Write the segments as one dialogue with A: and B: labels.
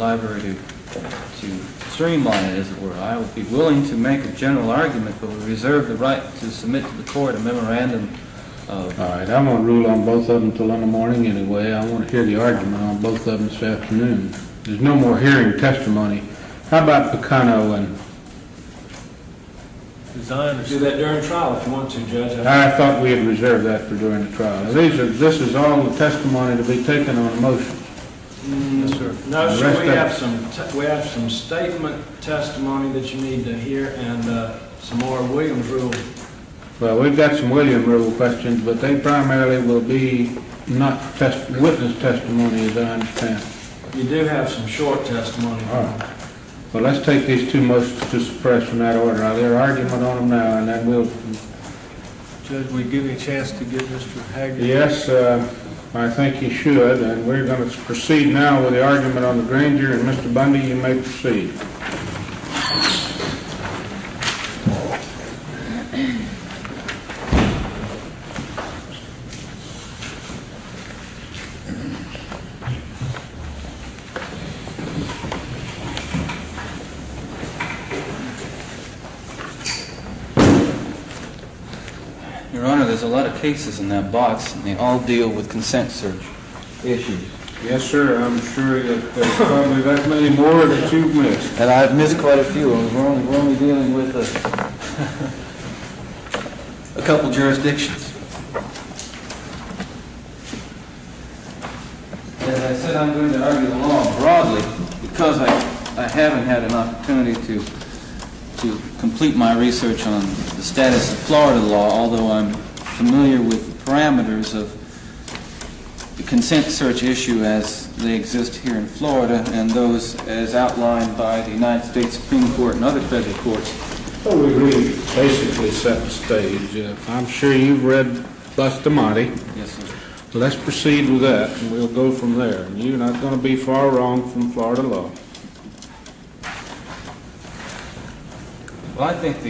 A: library to streamline it, as it were. I would be willing to make a general argument, but we reserve the right to submit to the court a memorandum of...
B: All right, I'm going to rule on both of them till in the morning anyway. I want to hear the argument on both of them this afternoon. There's no more hearing testimony. How about Picano and...
C: Do that during trial if you want to, Judge.
B: I thought we had reserved that for during the trial. This is all the testimony to be taken on a motion.
C: Yes, sir. No, sir. We have some statement testimony that you need to hear, and some more Williams rule.
B: Well, we've got some William rule questions, but they primarily will be not witness testimony, as I understand.
C: You do have some short testimony.
B: All right. Well, let's take these two motions to suppress in that order. I'll hear argument on them now, and then we'll...
D: Judge, we give you a chance to give Mr. Haggard...
B: Yes, I think you should, and we're going to proceed now with the argument on the Granger, and Mr. Bundy, you may proceed.
A: Your Honor, there's a lot of cases in that box, and they all deal with consent search issues.
B: Yes, sir. I'm sure that there's probably that many more that you've missed.
A: And I've missed quite a few. We're only dealing with a couple jurisdictions. As I said, I'm going to argue the law broadly because I haven't had an opportunity to complete my research on the status of Florida law, although I'm familiar with the parameters of the consent search issue as they exist here in Florida and those as outlined by the United States Supreme Court and other federal courts.
B: Well, we really basically set the stage. I'm sure you've read Bustamante.
A: Yes, sir.
B: Let's proceed with that, and we'll go from there. And you're not going to be far wrong from Florida law.
A: Well, I think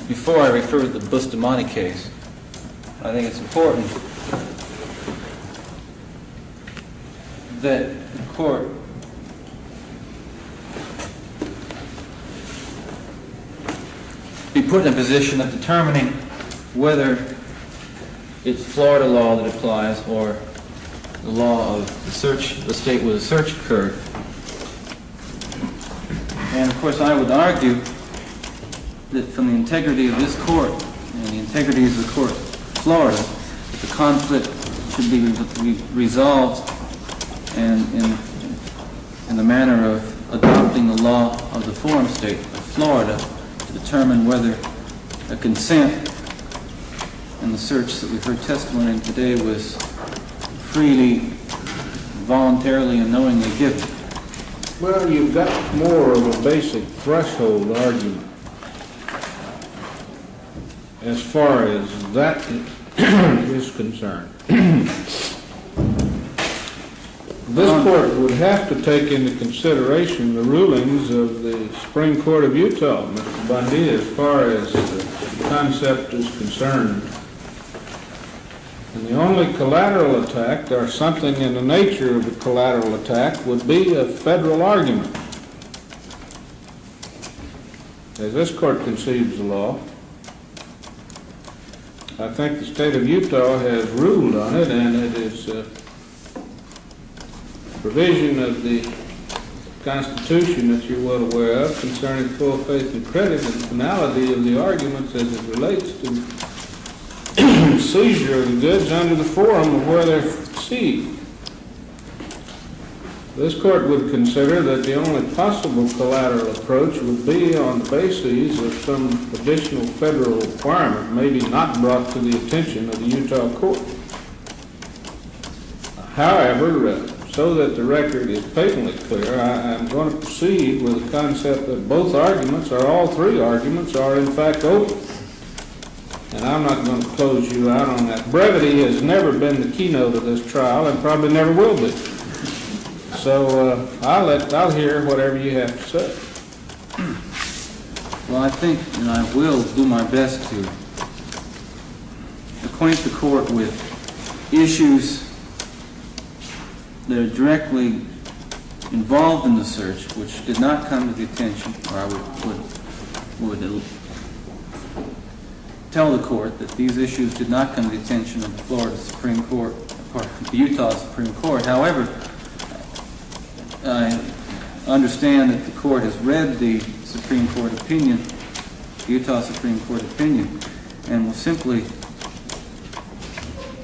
A: before I refer to the Bustamante case, I think it's important that the court be put in a position of determining whether it's Florida law that applies or the law of the state where the search occurred. And of course I would argue that from the integrity of this court and the integrity of the court of Florida, that the conflict should be resolved in the manner of adopting the law of the forum state of Florida to determine whether a consent in the search that we've heard testimony in today was freely, voluntarily, and knowingly given.
B: Well, you've got more of a basic threshold argument as far as that is concerned. This court would have to take into consideration the rulings of the Supreme Court of Utah, Mr. Bundy, as far as the concept is concerned. And the only collateral attack, or something in the nature of a collateral attack, would be a federal argument. As this court conceives the law, I think the state of Utah has ruled on it, and it is a provision of the Constitution that you're well aware of concerning full faith and credit and finality of the arguments as it relates to seizure of the goods under the forum of where they're seized. This court would consider that the only possible collateral approach would be on the basis of some additional federal requirement, maybe not brought to the attention of the Utah court. However, so that the record is patently clear, I'm going to proceed with the concept that both arguments, or all three arguments, are in fact open. And I'm not going to close you out on that. Brevity has never been the keynote of this trial and probably never will be. So I'll hear whatever you have to say.
A: Well, I think, and I will do my best to acquaint the court with issues that are directly involved in the search, which did not come to the attention, or I would tell the court that these issues did not come to the attention of the Florida Supreme Court, or the Utah Supreme Court. However, I understand that the court has read the Supreme Court opinion, the Utah Supreme Court opinion, and will simply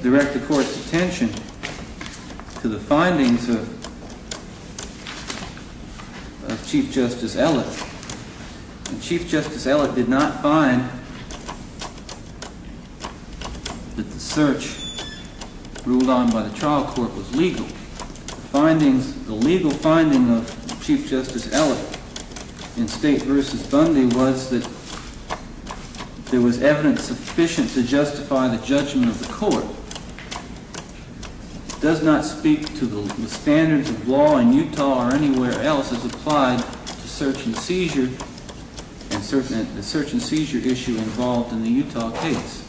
A: direct the court's attention to the findings of Chief Justice Ellett. And Chief Justice Ellett did not find that the search ruled on by the trial court was legal. The legal finding of Chief Justice Ellett in State v. Bundey was that there was evidence sufficient to justify the judgment of the court. It does not speak to the standards of law in Utah or anywhere else as applied to search and seizure, and the search and seizure issue involved in the Utah case.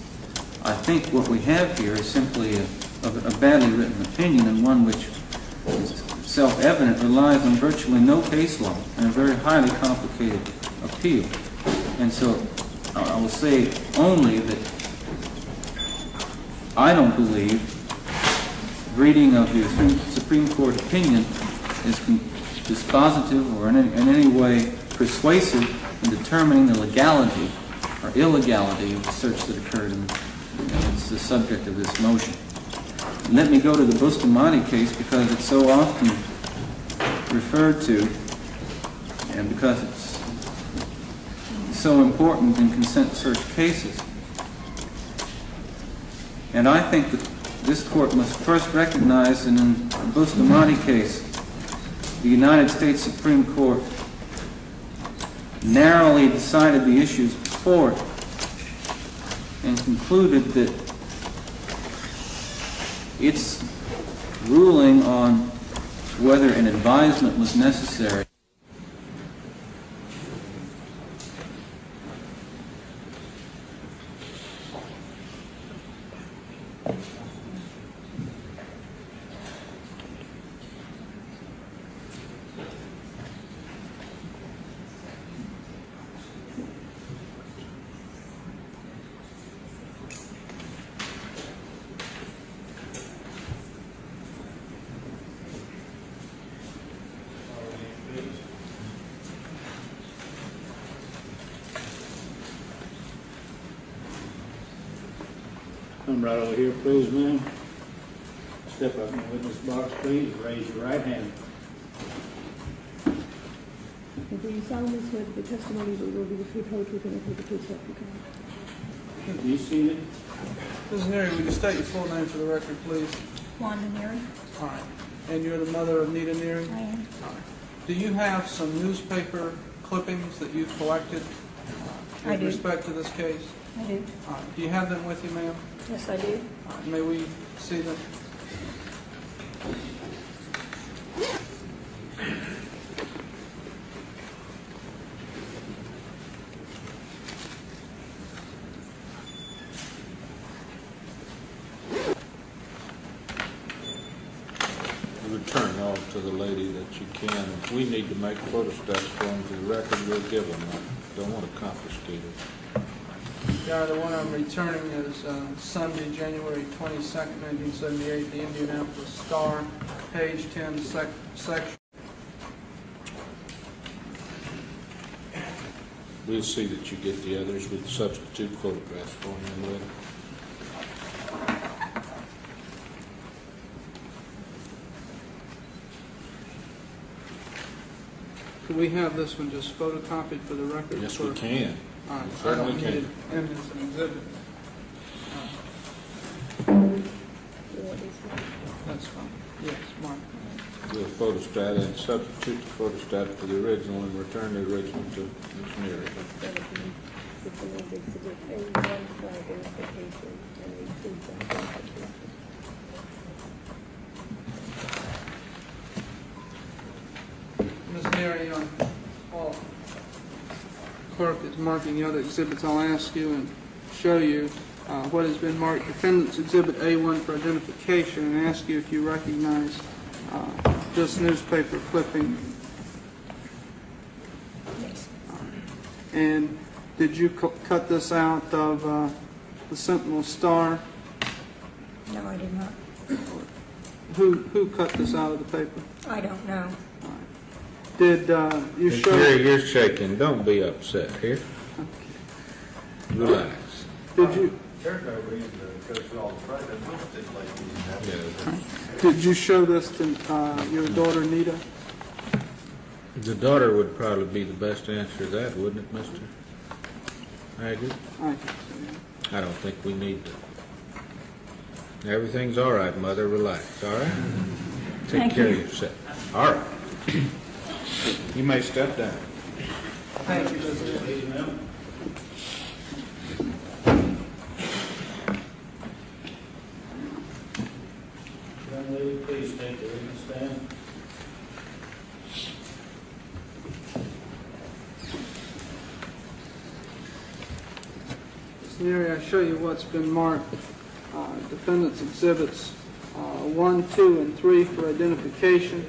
A: I think what we have here is simply a badly written opinion, and one which is self-evident, relies on virtually no case law, and a very highly complicated appeal. And so I will say only that I don't believe reading of the Supreme Court opinion is dispositive or in any way persuasive in determining the legality or illegality of the search that occurred, and it's the subject of this motion. And let me go to the Bustamante case because it's so often referred to and because it's so important in consent search cases. And I think that this court must first recognize that in the Bustamante case, the United States Supreme Court narrowly decided the issues before it and concluded that its ruling on whether an advisement was necessary
E: Come right over here, please, ma'am. Step up in the witness box, please. Raise your right hand.
F: And do you solemnly swear that the testimony that will be the truth, whole truth, and nothing but the truth, self you can?
E: Do you see it?
D: Mrs. Neary, would you state your full name for the record, please?
G: Wanda Neary.
D: All right. And you're the mother of Nita Neary?
G: I am.
D: All right. Do you have some newspaper clippings that you've collected
G: I do.
D: with respect to this case?
G: I do.
D: All right. Do you have them with you, ma'am?
G: Yes, I do.
D: All right. May we see them?
B: Return all to the lady that you can. If we need to make photostats for them to the record, we'll give them. I don't want to confiscate it.
D: Yeah, the one I'm returning is Sunday, January 22nd, 1978, the Indianapolis Star, page 10, section.
B: We'll see that you get the others with substitute photographs for them with.
D: Could we have this one just photocopied for the record?
B: Yes, we can.
D: All right.
B: Certainly
D: I don't
B: can.
D: need it in as an exhibit. That's fine. Yes, Mark.
B: We'll photostat and substitute the photostat for the original and return the original to Ms. Neary.
D: Ms. Neary, while clerk is marking the other exhibits, I'll ask you and show you what has been marked Defendant's Exhibit A1 for identification, and ask you if you recognize this newspaper clipping?
G: Yes.
D: And did you cut this out of the Sentinel Star?
G: No, I did not.
D: Who cut this out of the paper?
G: I don't know.
D: Did you show?
B: Jerry, you're shaking. Don't be upset here. Relax.
D: Did you? Did you show this to your daughter Nita?
B: The daughter would probably be the best answer to that, wouldn't it, Mr. Haggard?
D: I think so.
B: I don't think we need to. Everything's all right, Mother. Relax, all right? Take
G: Thank
B: care
G: you.
B: of yourself. All right. You may step down.
D: Thank you, Mr.
E: Please, ma'am. Young lady, please take the witness stand.
D: Ms. Neary, I show you what's been marked. Defendant's exhibits 1, 2, and 3 for identification,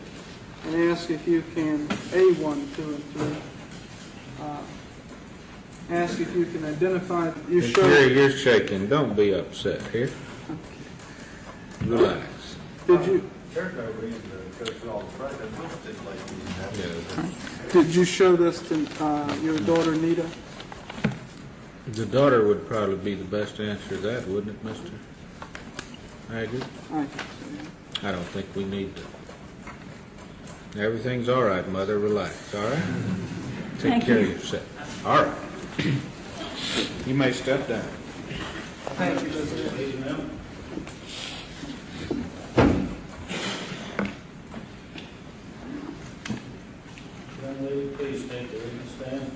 D: and ask if you can A1, 2, and 3. Ask if you can identify. You show.
B: Jerry, you're shaking. Don't be upset here. Relax.
D: Did you? Did you show this to your daughter Nita?
B: The daughter would probably be the best answer to that, wouldn't it, Mr. Haggard?
D: I think so.
B: I don't think we need to. Everything's all right, Mother. Relax, all right? Take
G: Thank
B: care
G: you.
B: of yourself. All right. You may step down.
D: Thank you, Mr.
E: Please, ma'am. Young lady, please take the witness stand.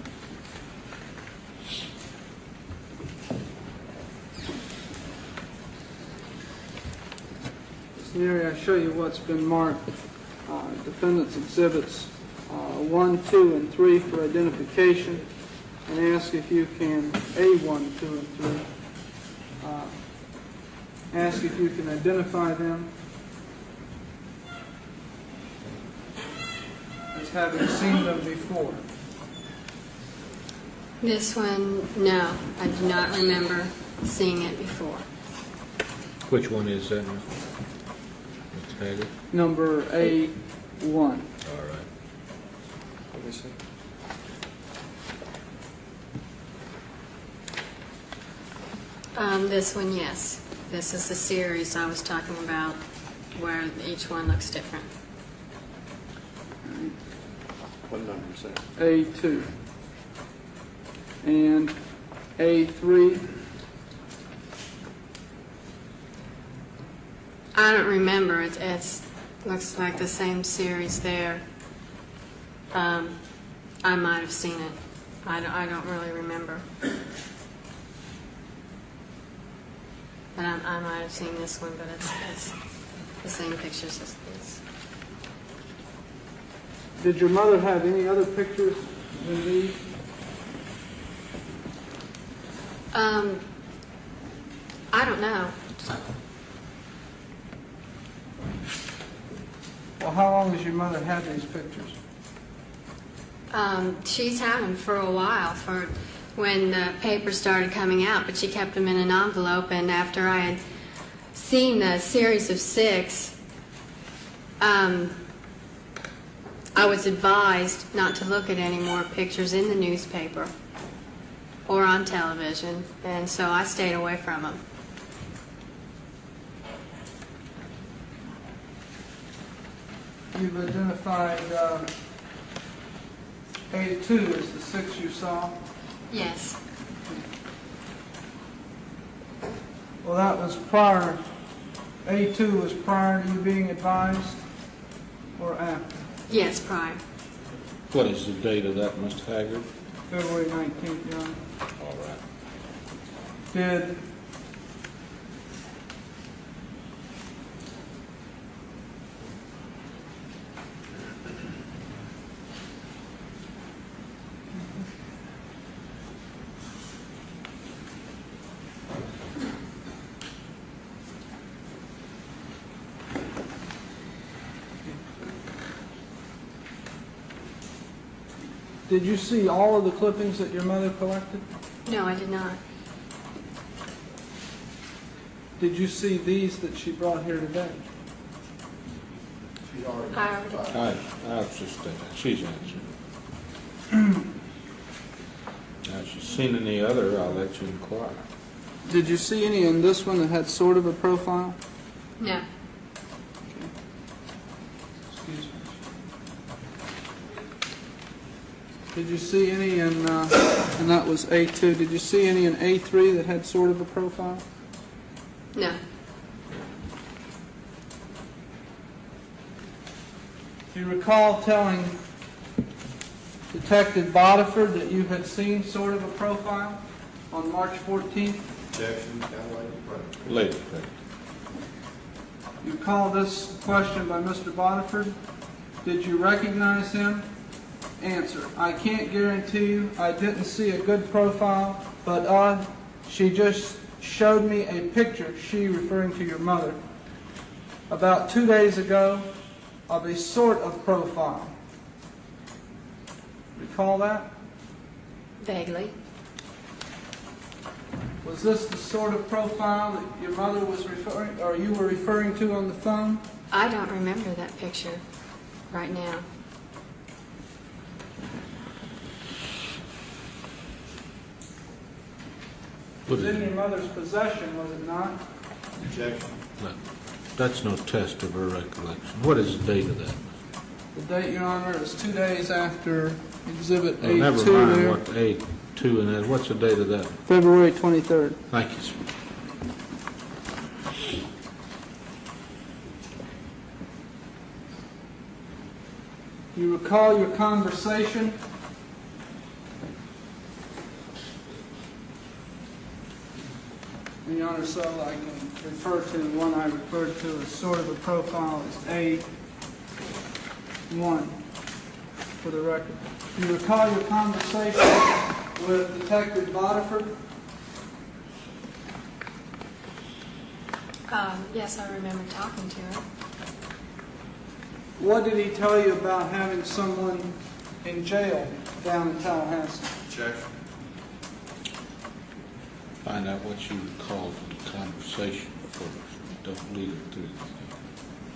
D: Ms. Neary, I show you what's been marked. Defendant's exhibits 1, 2, and 3 for identification, and ask if you can A1, 2, and 3. Ask if you can identify them as having seen them before.
H: This one, no, I do not remember seeing it before.
B: Which one is that, Mr. Haggard?
D: Number A1.
B: All right.
H: This one, yes. This is the series I was talking about where each one looks different.
I: What number is that?
D: A2. And A3.
H: I don't remember. It looks like the same series there. I might have seen it. I don't really remember. But I might have seen this one, but it's the same pictures as this.
D: Did your mother have any other pictures than these?
H: I don't know.
D: Well, how long has your mother had these pictures?
H: She's had them for a while, for when the papers started coming out, but she kept them in an envelope, and after I had seen the series of 6, I was advised not to look at any more pictures in the newspaper or on television, and so I stayed away from them.
D: You've identified A2 as the 6 you saw.
H: Yes.
D: Well, that was prior. A2 was prior to you being advised or after?
H: Yes, prior.
B: What is the date of that, Mr. Haggard?
D: February 19th, Your Honor.
B: All right.
D: Did Did you see all of the clippings that your mother collected?
H: No, I did not.
D: Did you see these that she brought here today?
H: I already.
B: I've just she's answered. Now, if she's seen any other, I'll let you inquire.
D: Did you see any in this one that had sort of a profile?
H: No.
D: Excuse me. Did you see any in, and that was A2, did you see any in A3 that had sort of a profile?
H: No.
D: Do you recall telling Detective Bodiford that you had seen sort of a profile on March 14th?
I: Objection, kind
B: Later.
D: You recall this question by Mr. Bodiford? Did you recognize him? Answer, I can't guarantee you. I didn't see a good profile, but she just showed me a picture, she referring to your mother, about 2 days ago of a sort of profile. Recall that?
H: Vaguely.
D: Was this the sort of profile that your mother was referring, or you were referring to on the phone?
H: I don't remember that picture right now.
D: It was in your mother's possession, was it not?
I: Objection.
B: No, that's no test of her recollection. What is the date of that?
D: The date, Your Honor, is 2 days after Exhibit
B: Well,
D: A2
B: never mind
D: there.
B: what A2 and that. What's the date of that?
D: February 23rd.
B: Thank you, sir.
D: You recall your conversation? Your Honor, so I can refer to the one I referred to as sort of a profile as A1 for the record. Do you recall your conversation with Detective Bodiford?
H: Yes, I remember talking to her.
D: What did he tell you about having someone in jail down in Tallahassee?
I: Objection.
B: Find out what you recall from the conversation first. Don't lead it through.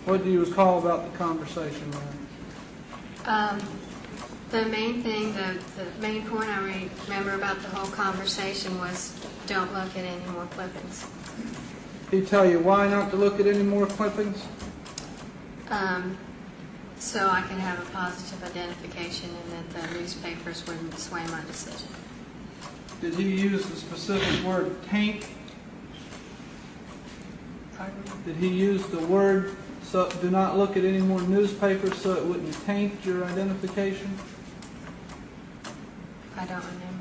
D: What do you recall about the conversation, Mary?
H: The main thing, the main point I remember about the whole conversation was don't look at any more clippings.
D: Did he tell you why not to look at any more clippings?
H: So I could have a positive identification and that the newspapers wouldn't sway my decision.
D: Did he use the specific word taint?
H: Pardon me?
D: Did he use the word, so do not look at any more newspapers so it wouldn't taint your identification?
H: I don't remember